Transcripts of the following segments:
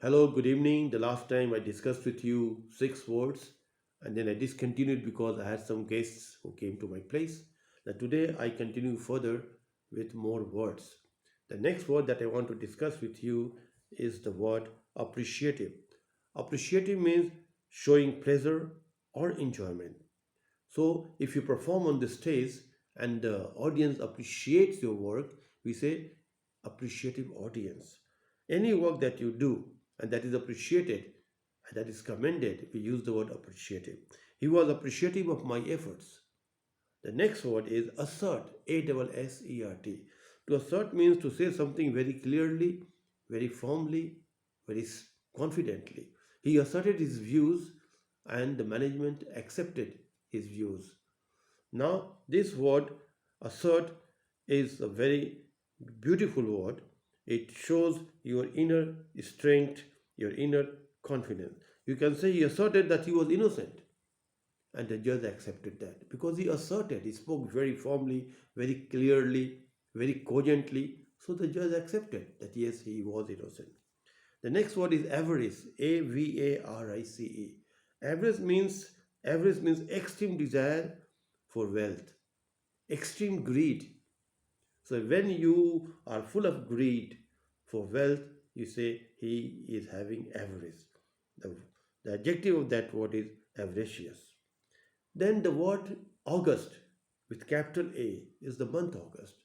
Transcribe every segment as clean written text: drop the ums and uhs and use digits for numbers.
Hello, good evening. The last time I discussed with you six words and then I discontinued because I had some guests who came to my place. Now, today I continue further with more words. The next word that I want to discuss with you is the word appreciative. Appreciative means showing pleasure or enjoyment. So, if you perform on the stage and the audience appreciates your work, we say appreciative audience. Any work that you do and that is appreciated and that is commended, we use the word appreciative. He was appreciative of my efforts. The next word is assert, ASSERT. To assert means to say something very clearly, very firmly, very confidently. He asserted his views and the management accepted his views. Now, this word assert is a very beautiful word. It shows your inner strength, your inner confidence. You can say he asserted that he was innocent, and the judge accepted that because he asserted, he spoke very firmly, very clearly, very cogently. So the judge accepted that yes, he was innocent. The next word is avarice, AVARICE. Avarice means avarice means extreme desire for wealth, extreme greed. So when you are full of greed for wealth, you say he is having avarice. The, the adjective of that word is avaricious. Then the word August with capital A is the month August.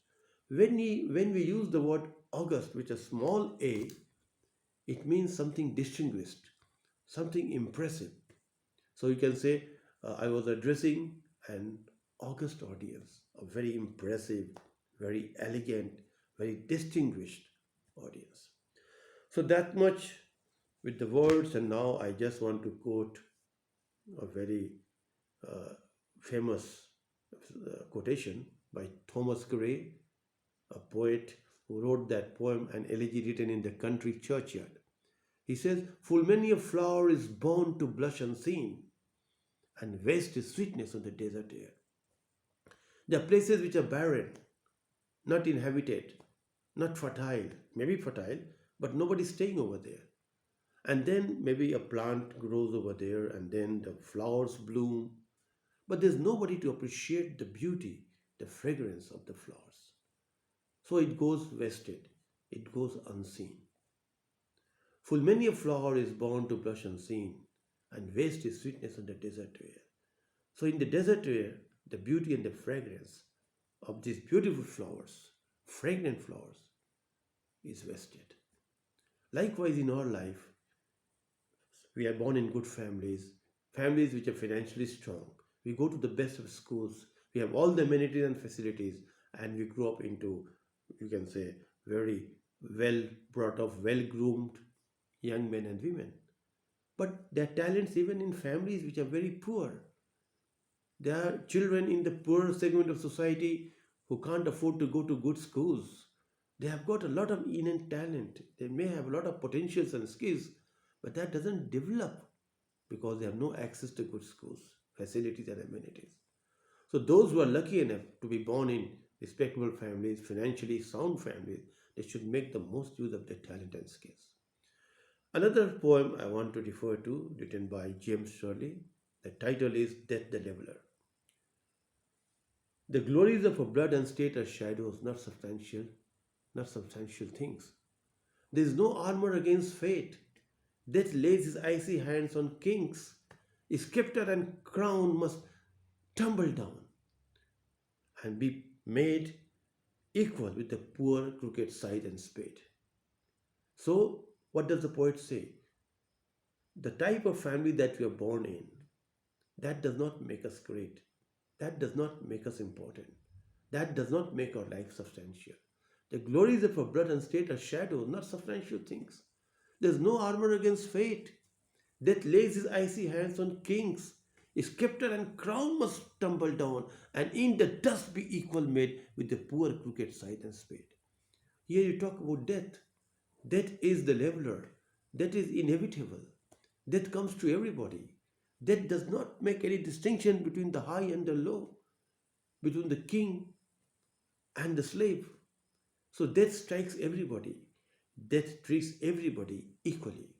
When we use the word August with a small a, it means something distinguished, something impressive. So you can say, I was addressing an august audience, a very impressive, very elegant, very distinguished audience. So that much with the words, and now I just want to quote a very uh, famous quotation by Thomas Gray, a poet who wrote that poem, an elegy written in the country churchyard. He says, full many a flower is born to blush unseen, and waste is sweetness on the desert air. There are places which are barren, not inhabited, not fertile, maybe fertile, but nobody's staying over there. And then maybe a plant grows over there, and then the flowers bloom, but there's nobody to appreciate the beauty, the fragrance of the flowers. So it goes wasted, it goes unseen. Full many a flower is born to blush unseen, and waste is sweetness on the desert air. So in the desert air, the beauty and the fragrance of these beautiful flowers, fragrant flowers, is wasted. Likewise, in our life, we are born in good families, families which are financially strong. We go to the best of schools, we have all the amenities and facilities, and we grow up into, you can say, very well brought up, well groomed young men and women. But there are talents even in families which are very poor. There are children in the poor segment of society who can't afford to go to good schools. They have got a lot of innate talent. They may have a lot of potentials and skills, but that doesn't develop because they have no access to good schools, facilities, and amenities. So, those who are lucky enough to be born in respectable families, financially sound families, they should make the most use of their talent and skills. Another poem I want to refer to, written by James Shirley, the title is Death the Leveler. The glories of a blood and state are shadows, not substantial things. There is no armor against fate. Death lays his icy hands on kings. Scepter and crown must tumble down and be made equal with the poor crooked scythe and spade. So, what does the poet say? The type of family that we are born in, that does not make us great. That does not make us important. That does not make our life substantial. The glories of our blood and state are shadows, not substantial things. There is no armor against fate. Death lays his icy hands on kings. Scepter and crown must tumble down, and in the dust be equal made with the poor crooked scythe and spade. Here you talk about death. Death is the leveler. Death is inevitable. Death comes to everybody. Death does not make any distinction between the high and the low, between the king and the slave. So death strikes everybody. Death treats everybody equally.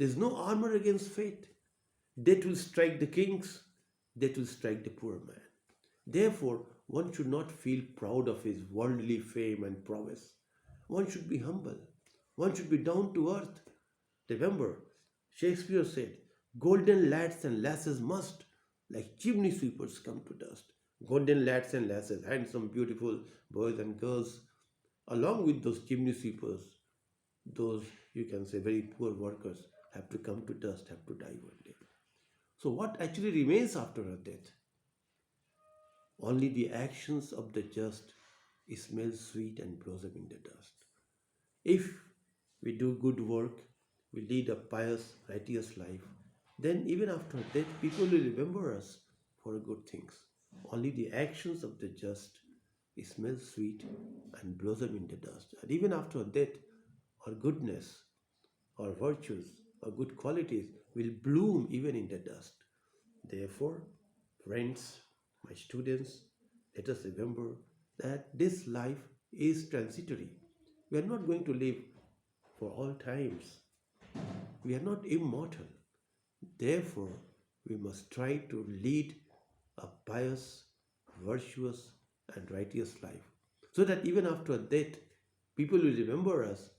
There's no armor against fate. Death will strike the kings, death will strike the poor man. Therefore, one should not feel proud of his worldly fame and prowess. One should be humble. One should be down to earth. Remember, Shakespeare said, golden lads and lasses must, like chimney sweepers, come to dust. Golden lads and lasses, handsome, beautiful boys and girls, along with those chimney sweepers, those you can say very poor workers, have to come to dust, have to die one day. So, what actually remains after her death? Only the actions of the just smell sweet and blossom in the dust. If we do good work, we lead a pious, righteous life, then even after death, people will remember us for good things. Only the actions of the just smell sweet and blossom in the dust. And even after death, our goodness, our virtues, our good qualities will bloom even in the dust. Therefore, friends, my students, let us remember that this life is transitory. We are not going to live for all times. We are not immortal. Therefore, we must try to lead a pious, virtuous, and righteous life so that even after death, people will remember us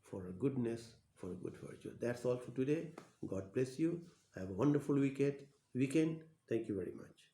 for a goodness, for a good virtue. That's all for today. God bless you. Have a wonderful weekend. Thank you very much.